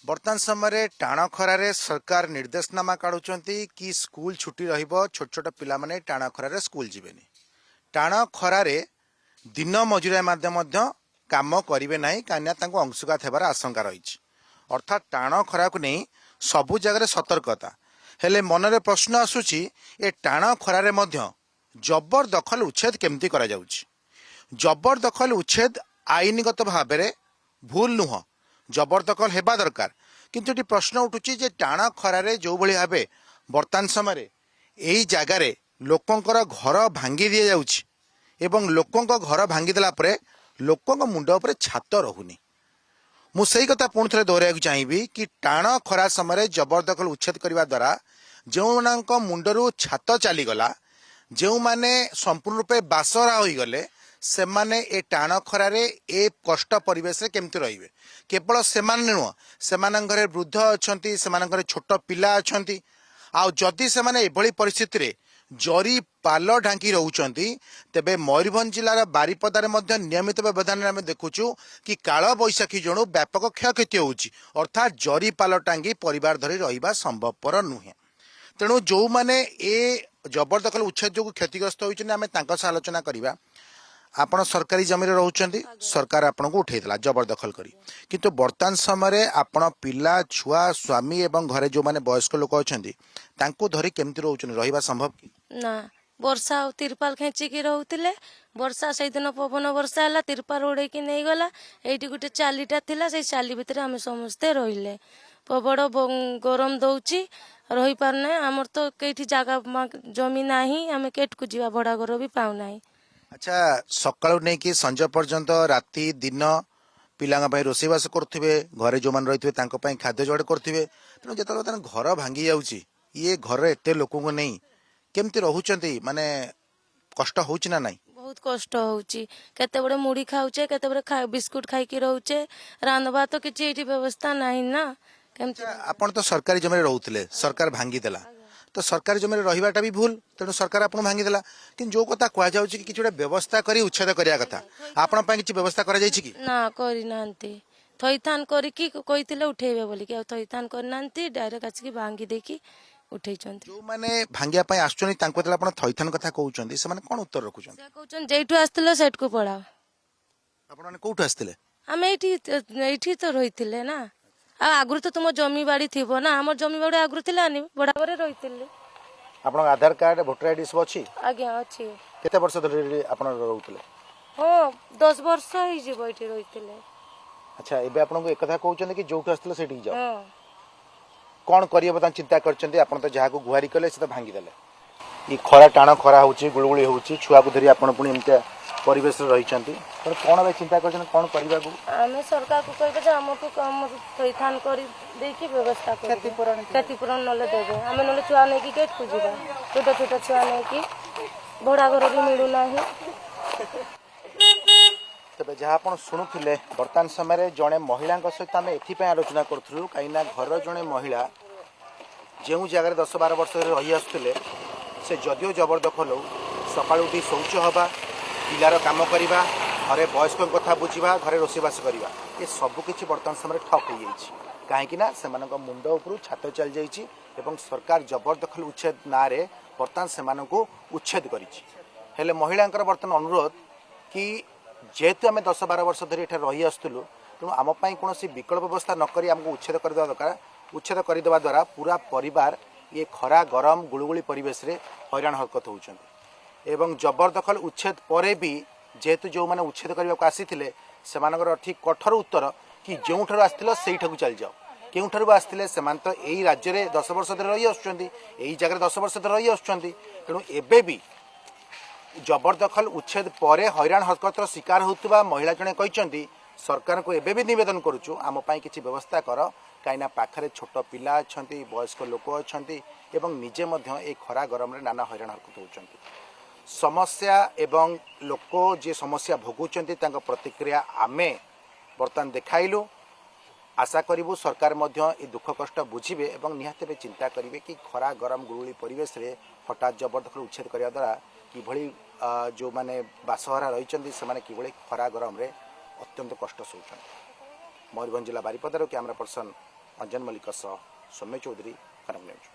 वर्तमान समय टाण खरार सरकार निर्देशनामा काढ़ुंट कि स्कूल छुट्टी रहिबो छोट छोट पिला माने टाण खरार स्कूल जीवेनी टाण खरार दिन मजुरिया माध्यम काम करेंगे ना कहीं अंशुघात होबार आशंका रही अर्थात टाण खरा को नहीं सबु जगह सतर्कता हेले मनरे प्रश्न आसूची ए टाण खरार जबरदखल उच्छेद केमती करा जाउची जबरदखल उच्छेद आईनगत भाव में भूल नुह जबरदखल हेबा दरकार किंतु ये प्रश्न उठुची जे टाण खरारे जो भली भावे वर्तमान समय यही जगार लोकंकर घर भांगी दि जाउची एवं लोकंक घर भांगीदेला परे लोकंक मुंड उपरे छात रहुनी मु सही कथा पुणी थे दोहराइक चाहिए कि टाण खरा समय जबरदखल उच्छेद करने द्वारा जो मुंडरू छात चलीगला जो माने संपूर्ण रूपे बासरा होगले से माने ए टाण खरारे ए कष्ट परिवेश केमती रहिबे केवल से नुह से वृद्ध अच्छा से छोट पिला अच्छा आउ जदि से माने एभली परिस्थिति रे जरी पाल ढांकी रोचंती तेबे मयूरभंज जिलार बारिपदार नियमित व्यवधान आम देखुचु कि काल बैशाखी जणु व्यापक क्षयक्षति होउची अर्थात जरी पाल टांगी परिवार धरी रहिबा संभवपर नुहे तेणु जो माने ए जबरदखल उच्छेद जो क्षतिग्रस्त होइछन आमे तांका सह आलोचना करिबा आपण सरकारी जमीन रोचंती सरकार आपन को उठेइला जबरदखल करी किंतु वर्तमान समय आपण पिला छुआ स्वामी एवं घरे जो माने वयस्क लोक अछंती तांको धरी केमती रोचन रहिबा संभव कि ना वर्षा तिरपाल खेचिकी रोते वर्षा से दिन पवन वर्षा है तिरपाल उड़े की नहीं गला ये गोटे चालीटा थिला से चाली भितर आम समस्ते रहिले प्रबड़ गरम दौची रही पारना आमर तो कई जगह जमी नाही आम केट को जीवा भड़ा घर भी पाऊना। अच्छा सकाळु नहीं कि संज पर्यंत राति दिन पिला रोषेबास करुवे घरे जो मैंने रही है खाद्य जोड़ करुवे तेणु जो घर भांगी जाऊँगी ये घर एत लोक नहीं केमती रोचंती माने कष्ट होची ना नहीं बहुत कष्ट होची केते बड़े मुड़ी खाऊचे केते बड़े बिस्कुट खाई रोचे रांधवा तो किसी व्यवस्था नहीं ना केमती आपण तो सरकारी जमी रोते सरकार भांगी देला तो सरकारी जमी रहीबाटा भी भूल तेणु सरकार आपन भांगी देला कि जो कथा कह जाउची कि किछि व्यवस्था करी उच्छेद करिया कथा आपण पय किछि व्यवस्था करा जायछि कि ना करी नांती थैथान करिकी कहितिले उठेबे बोली कि थैथान कर नांती डायरेक्ट आछि कि भांगी देकी उठेइचंती जो माने भांगिया पय आछुनी तांको तेला आपण थैथान कथा कहउचंती से माने कोन उत्तर रखुचंती से कहउचन जेठू आस्थिले सेट को पड़ाओ आपण माने कोठु आस्थिले आमे एठी तो रहिथिले ना आगु तो तुम जमी बाड़ी थी ना आम जमी बाड़ी आगु थिलानी बड़ाबरे रहिथिले आपण आधार कार्ड वोटर आईडी सब अछि आज्ञा अछि केते वर्ष धरि आपण रहउतले हां 10 वर्ष ही जीव एठी रहिथिले। अच्छा एबे आपण को एक कथा कहउचंती कि जोठु आस्थिले सेठी जाओ हां कौन करिए बता चिंता करचंती आपण तो जहा को गुहारी कले से तो भांगी देले ई खरा टाण खरा होची गुळगुळी होची छुआ को धरि आपण पुनी एमते परिवेश रे रहिचंती पर कोन बे चिंता करचन कोन करिबा को आमे सरकार को कहबे जे हमको काम थैथान करी देकी व्यवस्था करी क्षतिपूरण नले देबे आमे नले छुआ नै की गेट को जीवा छोटा छोटा छुआ नै की बड़ा घर भी मिलु नाही तबे जहाँ आप शुणुले वर्तमान समय जड़े महिला सहित आम एपाई आलोचना करूँ कहीं घर जड़े महिला जो जगह 10-12 वर्ष रही आसुले से जदिव जबरदखल हो सका उठी शौच हवा पिलार कम करवा घरे वयस्क कथा बुझा घरे रोषेबास करवा ये सबकि बर्तमान समय ठप हो जाए कहीं मुंड उपरू छात चल जाइए सरकार जबरदखल उच्छेद ना बर्तमान से उच्छेद कर महिला बर्तमान अनुरोध कि जेहेतु आम 10-12 वर्ष धरी एठार रही आसुलु तेणु आम कौन विकल्प व्यवस्था नक आमको उच्छेद करदेवा दरकार उच्छेद करदेवा द्वारा पूरा परिवार ये खरा गरम गुड़गुड़ी परिवेश रे हैरान हरकत होउछन्ति एवं जबरदखल उच्छेद पर भी जेहेतु जो मैंने उच्छेद करने को आसी से ठीक कठोर उत्तर कि जो आसथिल से चल जाओ केउठारु आसथिले सेमान तो यही राज्य में 10 वर्ष धरी रही आसुछन्ति यही जगह 10 वर्ष धरी रही आसुछन्ति तेणु एबे भी जबरदखल उच्छेद पर हैरान हरकतर शिकार होता महिला जड़े कहते सरकार को एबे भी निवेदन करुचु आम किसी व्यवस्था कर कहीं पाखरे छोट पिला अच्छा वयस्क लोक अच्छा निजे एक खरा गरम रे नाना हैरान हरकत होती समस्या एवं लोक जे समस्या भोगुंट प्रतिक्रिया आमे बर्तमान देखाइलु आशा करूँ सरकार ए दुख कष्ट बुझे और निहाती चिंता करेंगे कि खरा गरम गुरुड़ी परिवेश रे हठात जबरदखल उच्छेद करने द्वारा किभली जो माने बासहरा रही कि खरा गरम रे अत्यंत कष्ट सोचुं। मयूरभंज जिला बारिपदार कैमरा पर्सन अंजन मल्लिक सौम्य चौधरी कनक न्यूज।